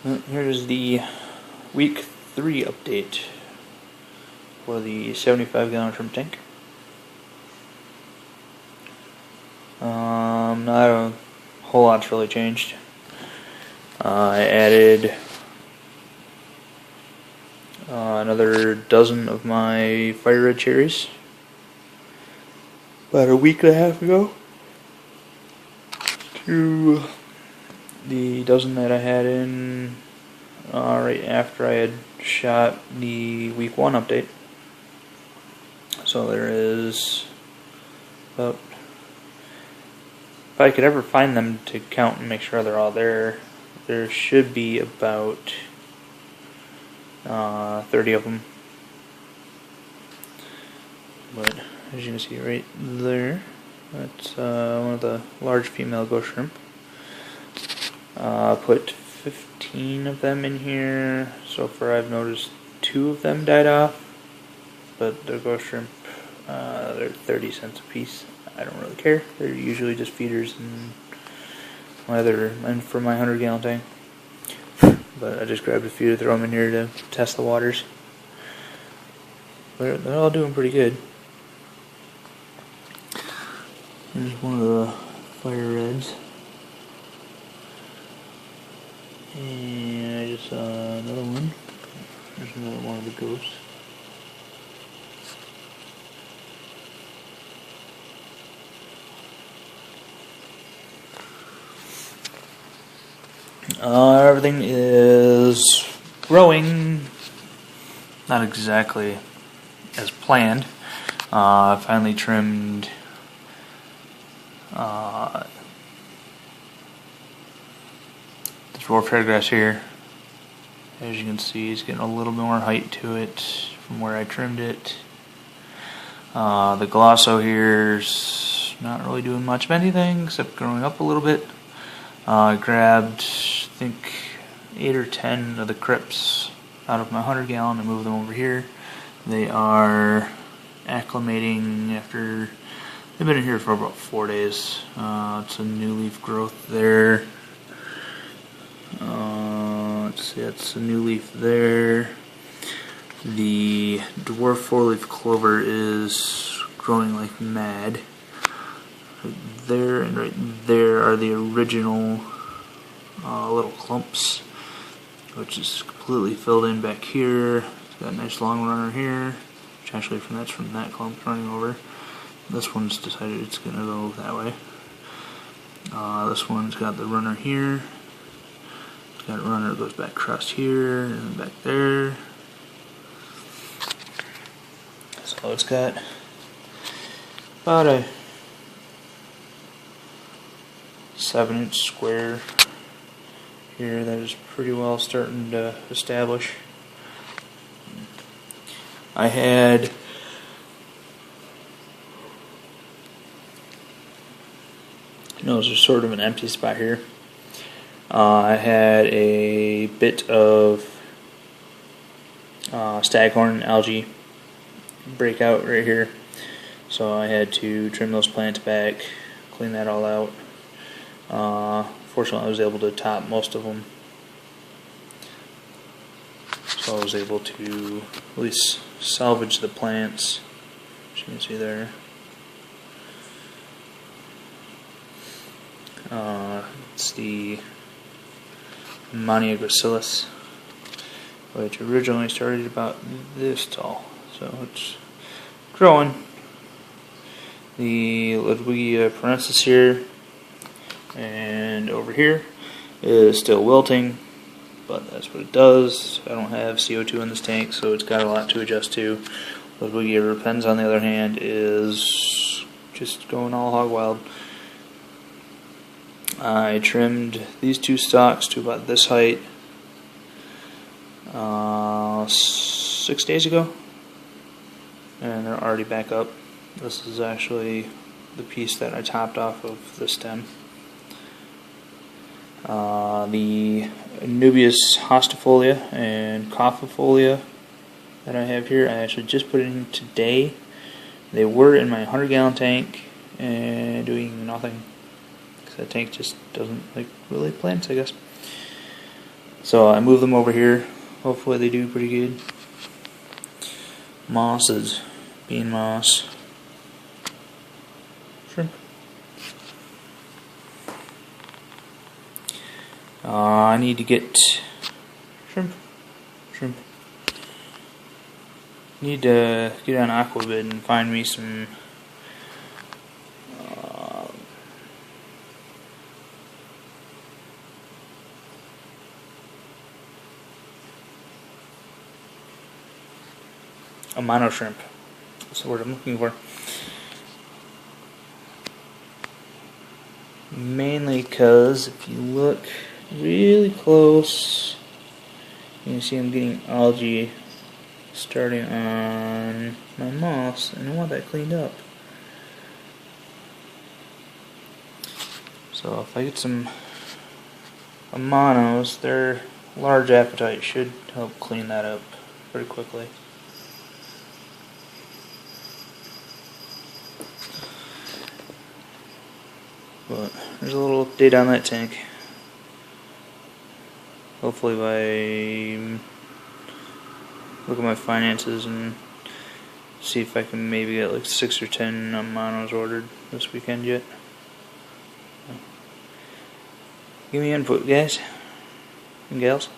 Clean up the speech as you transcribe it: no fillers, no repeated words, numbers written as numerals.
Here's the week 3 update for the 75-gallon shrimp tank. Not a whole lot's really changed. I added another dozen of my fire red cherries about a week and a half ago to the dozen that I had in right after I had shot the week 1 update. So there is about, if I could ever find them to count and make sure they're all there, there should be about 30 of them. But as you can see right there, that's one of the large female ghost shrimp. Put 15 of them in here. So far I've noticed 2 of them died off, but the ghost shrimp, they're 30 cents a piece. I don't really care. They're usually just feeders and for my 100-gallon tank. But I just grabbed a few to throw them in here to test the waters. They're all doing pretty good. Here's one of the fire reds. And I just saw another one. There's another one of the ghosts. Everything is growing, not exactly as planned. I finally trimmed the dwarf hairgrass here. As you can see, it's getting a little more height to it from where I trimmed it. The glosso here's not really doing much of anything except growing up a little bit. I grabbed, I think, 8 or 10 of the crypts out of my 100-gallon and moved them over here. They are acclimating after they've been in here for about 4 days. It's a new leaf growth there. Let's see, that's a new leaf there. The dwarf 4-leaf clover is growing like mad. Right there and right there are the original little clumps, which is completely filled in back here. It's got a nice long runner here, which actually that's from that clump running over. This one's decided it's going to go that way. This one's got the runner here. It's got a runner that goes back across here and back there. So it's got about a 7-inch square here that is pretty well starting to establish. I had there's sort of an empty spot here. I had a bit of staghorn algae breakout right here, so I had to trim those plants back, clean that all out. Fortunately I was able to top most of them, so I was able to at least salvage the plants, as you can see there. It's the Monogracilis, which originally started about this tall, so it's growing. The Ludwigia parensis here and over here is still wilting, but that's what it does. I don't have CO2 in this tank, so it's got a lot to adjust to. Ludwigia repens, on the other hand, is just going all hog wild. I trimmed these 2 stalks to about this height 6 days ago, and they're already back up. This is actually the piece that I topped off of the stem. The Nubius hostifolia and cophifolia that I have here, I actually just put in today. They were in my 100-gallon tank and doing nothing. That tank just doesn't like really plants, I guess. So I moved them over here. Hopefully they do pretty good. Moss is bean moss. Shrimp. I need to get shrimp. Need to get on Aquabid and find me some Amano shrimp. That's the word I'm looking for. Mainly because if you look really close, you can see I'm getting algae starting on my moss, and I want that cleaned up. So if I get some Amanos, their large appetite should help clean that up pretty quickly. But there's a little update on that tank. Hopefully by look at my finances and see if I can maybe get like 6 or 10 Amanos ordered this weekend yet. Give me input, guys and gals.